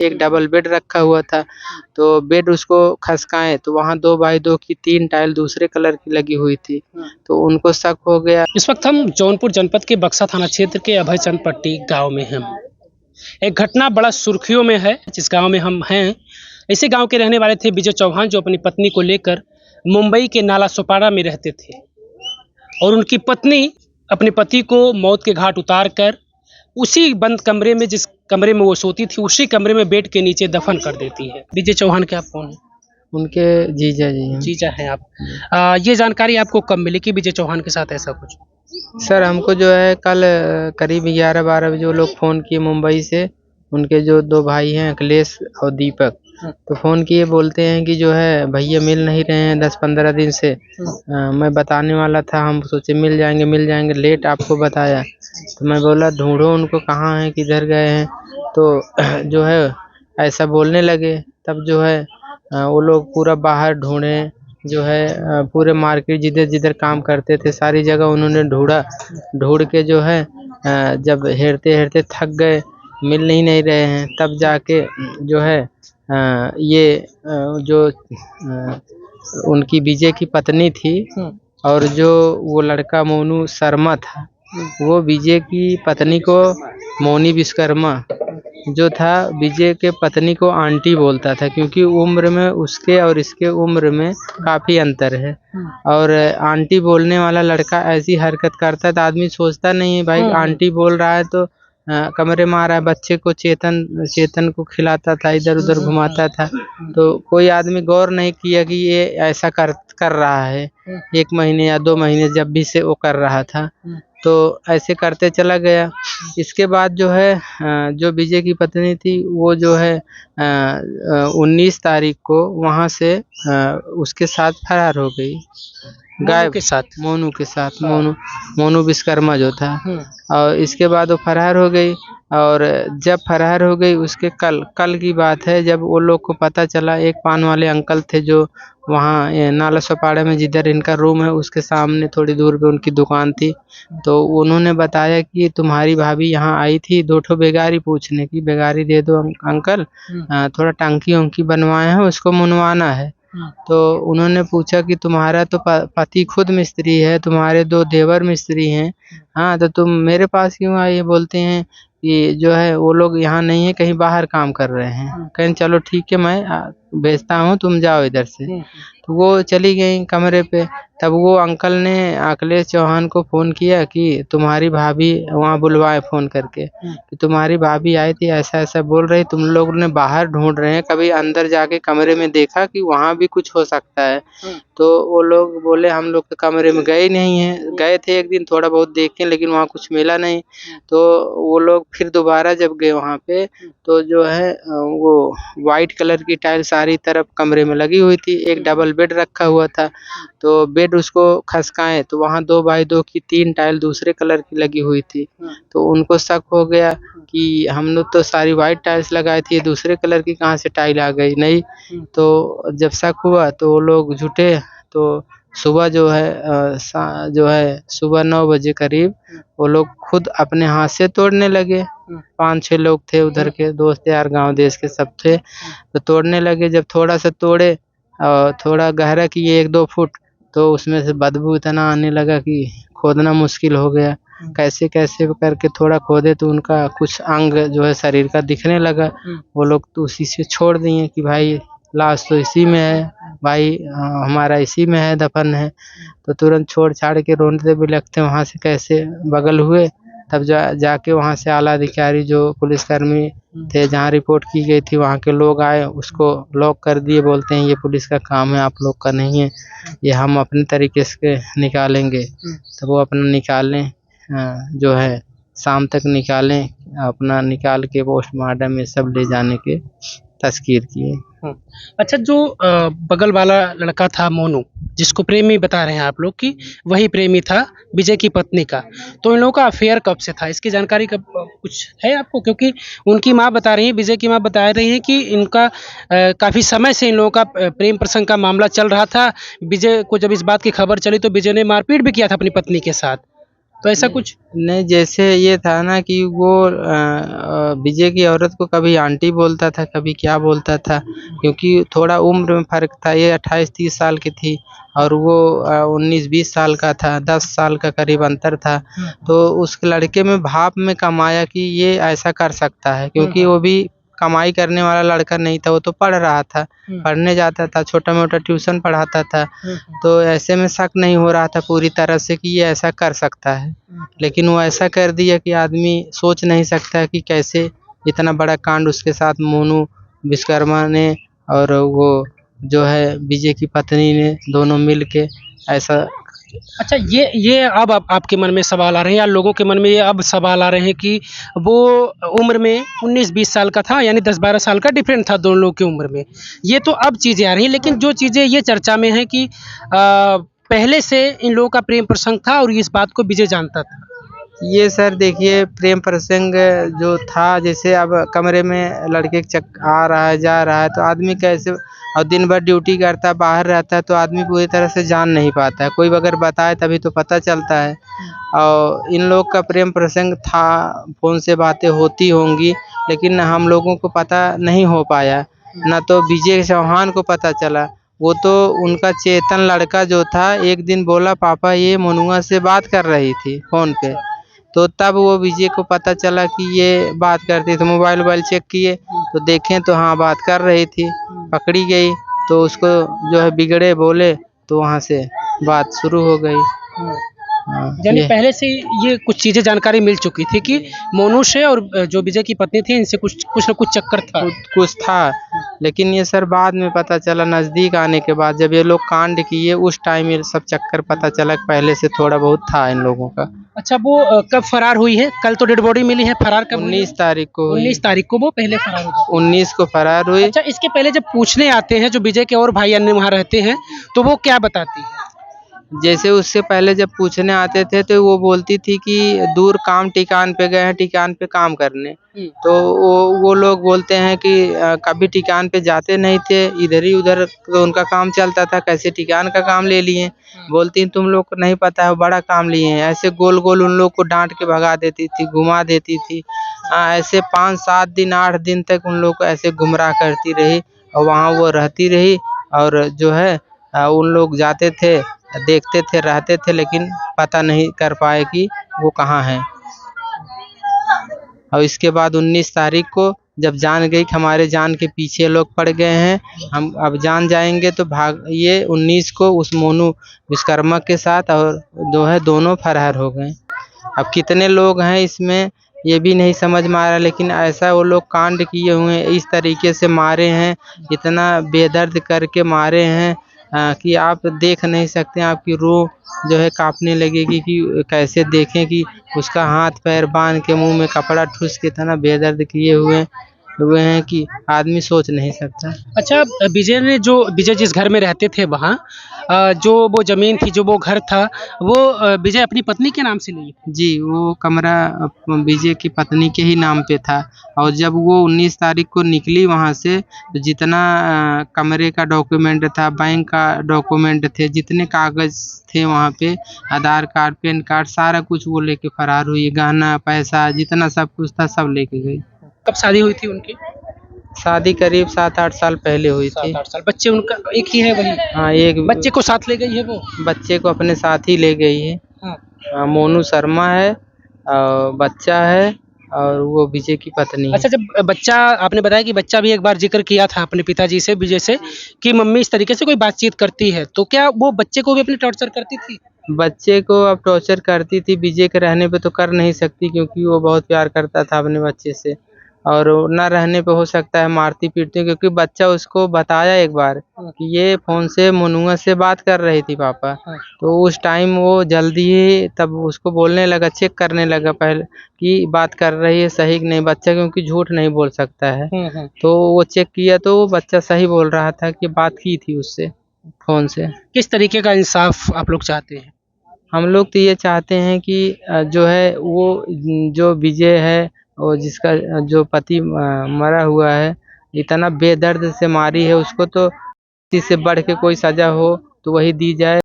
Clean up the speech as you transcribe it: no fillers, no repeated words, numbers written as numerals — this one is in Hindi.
एक डबल बेड रखा हुआ था, तो बेड उसको खसकाए तो वहाँ 2 बाई 2 की 3 टाइल दूसरे कलर की लगी हुई थी, तो उनको शक हो गया। इस वक्त हम जौनपुर जनपद के बक्सा थाना क्षेत्र के अभयचंद पट्टी गांव में हैं। एक घटना बड़ा सुर्खियों में है। जिस गांव में हम हैं, इसी गांव के रहने वाले थे विजय चौहान, जो अपनी पत्नी को लेकर मुंबई के नाला सोपारा में रहते थे और उनकी पत्नी अपने पति को मौत के घाट उतार कर उसी बंद कमरे में, जिस कमरे में वो सोती थी, उसी कमरे में बेड के नीचे दफन कर देती है। विजय चौहान के आप कौन हैं? उनके जीजा जी हैं। जीजा हैं आप। ये जानकारी आपको कब मिली कि विजय चौहान के साथ ऐसा कुछ? सर हमको जो है कल करीब 11-12 बजे वो लोग फ़ोन किए मुंबई से। उनके जो 2 भाई हैं अखिलेश और दीपक, तो फ़ोन किए, बोलते हैं कि जो है भैया मिल नहीं रहे हैं 10-15 दिन से। मैं बताने वाला था, हम सोचे मिल जाएंगे, लेट आपको बताया। तो मैं बोला ढूंढो उनको, कहाँ हैं, किधर गए हैं। तो जो है ऐसा बोलने लगे। तब जो है वो लोग पूरा बाहर ढूंढे, जो है पूरे मार्केट जिधर जिधर काम करते थे सारी जगह उन्होंने ढूंढा। ढूंढ के जो है जब हेरते हेरते थक गए, मिल ही नहीं रहे हैं, तब जाके जो है ये जो उनकी विजय की पत्नी थी और जो वो लड़का मोनू शर्मा था, वो विजय की पत्नी को मोनी विश्वकर्मा जो था विजय के पत्नी को आंटी बोलता था, क्योंकि उम्र में उसके और इसके उम्र में काफ़ी अंतर है। और आंटी बोलने वाला लड़का ऐसी हरकत करता था, आदमी सोचता नहीं है भाई आंटी बोल रहा है तो कमरे में आ रहा है, बच्चे को चेतन को खिलाता था, इधर उधर घुमाता था, तो कोई आदमी गौर नहीं किया कि ये ऐसा कर रहा है। 1 महीने या 2 महीने जब भी से वो कर रहा था, तो ऐसे करते चला गया। इसके बाद जो है जो विजय की पत्नी थी वो जो है 19 तारीख को वहाँ से उसके साथ फरार हो गई, गायब के साथ। मोनू के साथ, मोनू विश्वकर्मा जो था। और इसके बाद वो फरार हो गई। और जब फरार हो गई उसके कल की बात है, जब वो लोग को पता चला, एक पान वाले अंकल थे जो वहाँ नाला सोपाड़ा में जिधर इनका रूम है उसके सामने थोड़ी दूर पे उनकी दुकान थी, तो उन्होंने बताया कि तुम्हारी भाभी यहाँ आई थी 2 ठो बेगारी पूछने की, बेगारी दे दो अंकल, थोड़ा टंकी वंकी बनवाए हैं, उसको मुनवाना है। तो उन्होंने पूछा कि तुम्हारा तो पति खुद मिस्त्री है, तुम्हारे 2 देवर मिस्त्री हैं, हाँ तो तुम मेरे पास क्यों आए? बोलते हैं कि जो है वो लोग यहाँ नहीं है, कहीं बाहर काम कर रहे हैं। कहें चलो ठीक है, मैं भेजता हूँ, तुम जाओ इधर से। तो वो चली गई कमरे पे। तब वो अंकल ने अखिलेश चौहान को फ़ोन किया कि तुम्हारी भाभी, वहाँ बुलवाए फ़ोन करके कि तुम्हारी भाभी आई थी, ऐसा ऐसा बोल रही, तुम लोग ने बाहर ढूंढ रहे हैं, कभी अंदर जाके कमरे में देखा कि वहाँ भी कुछ हो सकता है? तो वो लोग बोले हम लोग तो कमरे में गए नहीं हैं, गए थे एक दिन थोड़ा बहुत देखे, लेकिन वहाँ कुछ मिला नहीं। तो वो लोग फिर दोबारा जब गए वहाँ पे, तो जो है वो वाइट कलर की टाइल सारी तरफ कमरे में लगी हुई थी, एक डबल बेड रखा हुआ था, तो बेड उसको खसकाए तो वहाँ 2 बाई 2 की 3 टाइल दूसरे कलर की लगी हुई थी, तो उनको शक हो गया कि हम लोग तो सारी वाइट टाइल्स लगाई थी, दूसरे कलर की कहाँ से टाइल आ गई नहीं। तो जब शक हुआ तो वो लोग जुटे, तो सुबह जो है सुबह 9 बजे करीब वो लोग खुद अपने हाथ से तोड़ने लगे। 5-6 लोग थे उधर के दोस्त यार, गांव देश के सब थे, तो तोड़ने लगे। जब थोड़ा सा तोड़े और थोड़ा गहरा किए 1-2 फुट, तो उसमें से बदबू इतना आने लगा कि खोदना मुश्किल हो गया। कैसे कैसे करके थोड़ा खोदे तो उनका कुछ अंग जो है शरीर का दिखने लगा। वो लोग तो उसी से छोड़ दिए कि भाई लाश तो इसी में है, भाई हमारा इसी में है, दफन है। तो तुरंत छोड़ छाड़ के रोने भी लगते वहाँ से कैसे बगल हुए। तब जाके वहाँ से आला अधिकारी जो पुलिसकर्मी थे, जहाँ रिपोर्ट की गई थी, वहाँ के लोग आए, उसको लॉक कर दिए। बोलते हैं ये पुलिस का काम है, आप लोग का नहीं है, ये हम अपने तरीके से निकालेंगे। तो वो अपना निकालें, जो है शाम तक निकालें, अपना निकाल के पोस्टमार्टम में सब ले जाने के तस्कीर किए। अच्छा, जो बगल वाला लड़का था मोनू, जिसको प्रेमी बता रहे हैं आप लोग कि वही प्रेमी था विजय की पत्नी का, तो इन लोगों का अफेयर कब से था? इसकी जानकारी कब कुछ है आपको? क्योंकि उनकी माँ बता रही है, विजय की माँ बता रही है कि इनका काफ़ी समय से इन लोगों का प्रेम प्रसंग का मामला चल रहा था। विजय को जब इस बात की खबर चली तो विजय ने मारपीट भी किया था अपनी पत्नी के साथ। तो ऐसा कुछ? नहीं, जैसे ये था ना कि वो विजय की औरत को कभी आंटी बोलता था, कभी क्या बोलता था, क्योंकि थोड़ा उम्र में फ़र्क था। ये 28-30 साल की थी और वो 19-20 साल का था, 10 साल का करीब अंतर था। तो उस लड़के में भाव में कम आया कि ये ऐसा कर सकता है, क्योंकि वो भी कमाई करने वाला लड़का नहीं था, वो तो पढ़ रहा था, पढ़ने जाता था, छोटा-मोटा ट्यूशन पढ़ाता था। तो ऐसे में शक नहीं हो रहा था पूरी तरह से कि ये ऐसा कर सकता है। लेकिन वो ऐसा कर दिया कि आदमी सोच नहीं सकता कि कैसे इतना बड़ा कांड उसके साथ मोनू विश्वकर्मा ने और वो जो है विजय की पत्नी ने दोनों मिल के ऐसा। अच्छा, ये अब आपके मन में सवाल आ रहे हैं या लोगों के मन में ये अब सवाल आ रहे हैं कि वो उम्र में 19-20 साल का था, यानी 10-12 साल का डिफरेंट था दोनों लोग की उम्र में। ये तो अब चीज़ें आ रही हैं, लेकिन जो चीज़ें ये चर्चा में है कि पहले से इन लोगों का प्रेम प्रसंग था और इस बात को विजय जानता था। ये सर देखिए, प्रेम प्रसंग जो था, जैसे अब कमरे में लड़के आ रहा है जा रहा है तो आदमी कैसे, और दिन भर ड्यूटी करता है, बाहर रहता है, तो आदमी पूरी तरह से जान नहीं पाता है। कोई अगर बताए तभी तो पता चलता है। और इन लोग का प्रेम प्रसंग था, फ़ोन से बातें होती होंगी, लेकिन हम लोगों को पता नहीं हो पाया। ना तो विजय चौहान को पता चला। वो तो उनका चेतन लड़का जो था, एक दिन बोला पापा ये मनुआ से बात कर रही थी फ़ोन पे। तो तब वो विजय को पता चला कि ये बात करती, तो मोबाइल चेक किए तो देखें तो हाँ, बात कर रही थी। पकड़ी गई तो उसको जो है बिगड़े बोले, तो वहाँ से बात शुरू हो गई। हाँ, यानी ये पहले से ये कुछ चीज़ें जानकारी मिल चुकी थी कि मोनू से और जो विजय की पत्नी थी इनसे कुछ न कुछ चक्कर था। कुछ था, लेकिन ये सर बाद में पता चला, नज़दीक आने के बाद जब ये लोग कांड किए उस टाइम ये सब चक्कर पता चला कि पहले से थोड़ा बहुत था इन लोगों का। अच्छा, वो कब फरार हुई है? कल तो डेड बॉडी मिली है, फरार कब हुई है? 19 तारीख को हुई। 19 तारीख को वो पहले फरार हो गई। 19 को फरार हुई। अच्छा, इसके पहले जब पूछने आते हैं जो विजय के और भाई अन्य वहाँ रहते हैं, तो वो क्या बताती है? जैसे उससे पहले जब पूछने आते थे तो वो बोलती थी कि दूर काम ठिकान पे गए हैं, ठिकान पे काम करने। तो वो लोग बोलते हैं कि कभी ठिकान पे जाते नहीं थे, इधर ही उधर तो उनका काम चलता था, कैसे ठिकान का काम ले लिए। बोलती तुम लोग को नहीं पता है, वो बड़ा काम लिए हैं। ऐसे गोल-गोल उन लोग को डाँट के भगा देती थी, घुमा देती थी। ऐसे 5-7 दिन 8 दिन तक उन लोग को ऐसे गुमराह करती रही और वहाँ वो रहती रही। और जो है उन लोग जाते थे, देखते थे, रहते थे, लेकिन पता नहीं कर पाए कि वो कहाँ हैं। और इसके बाद 19 तारीख को जब जान गई कि हमारे जान के पीछे लोग पड़ गए हैं, हम अब जान जाएंगे, तो भाग ये 19 को उस मोनू विश्वकर्मा के साथ और जो है दोनों फरार हो गए। अब कितने लोग हैं इसमें ये भी नहीं समझ में आ रहा, लेकिन ऐसा वो लोग कांड किए हुए हैं, इस तरीके से मारे हैं, इतना बेदर्द करके मारे हैं कि आप देख नहीं सकते। आपकी रूह जो है काँपने लगेगी कि कैसे देखें कि उसका हाथ पैर बांध के मुंह में कपड़ा ठूस के इतना बेदर्द किए हुए हैं कि आदमी सोच नहीं सकता। अच्छा, विजय जिस घर में रहते थे वहाँ जो वो ज़मीन थी, जो वो घर था, वो विजय अपनी पत्नी के नाम से ली? जी, वो कमरा विजय की पत्नी के ही नाम पे था। और जब वो 19 तारीख को निकली वहाँ से, तो जितना कमरे का डॉक्यूमेंट था, बैंक का डॉक्यूमेंट थे, जितने कागज़ थे वहाँ पे, आधार कार्ड, पैन कार्ड, सारा कुछ वो लेके फरार हुई। गहना, पैसा जितना सब कुछ था सब लेके गई। कब शादी हुई थी उनकी? शादी करीब 7-8 साल पहले हुई थी। 7-8 साल। बच्चे उनका एक ही है वही? हाँ, एक बच्चे को साथ ले गई है वो? बच्चे को अपने साथ ही ले गई है। हाँ। मोनू शर्मा है और बच्चा है और वो विजय की पत्नी है। अच्छा, जब बच्चा आपने बताया कि बच्चा भी एक बार ज़िक्र किया था अपने पिताजी से, विजय से, कि मम्मी इस तरीके से कोई बातचीत करती है, तो क्या वो बच्चे को भी अपनी टॉर्चर करती थी? बच्चे को अब टॉर्चर करती थी, विजय के रहने पे तो कर नहीं सकती, क्योंकि वो बहुत प्यार करता था अपने बच्चे से। और ना रहने पे हो सकता है मारती-पीटती, क्योंकि बच्चा उसको बताया एक बार कि ये फ़ोन से मनुआ से बात कर रही थी पापा। तो उस टाइम वो जल्दी ही तब उसको बोलने लगा, चेक करने लगा पहले कि बात कर रही है सही कि नहीं। बच्चा क्योंकि झूठ नहीं बोल सकता है। तो वो चेक किया तो वो बच्चा सही बोल रहा था कि बात की थी उससे फ़ोन से। किस तरीके का इंसाफ आप लोग चाहते हैं? हम लोग तो ये चाहते हैं कि जो है वो जो विजय है और जिसका जो पति मरा हुआ है, इतना बेदर्द से मारी है उसको, तो इससे बढ़ के कोई सज़ा हो तो वही दी जाए।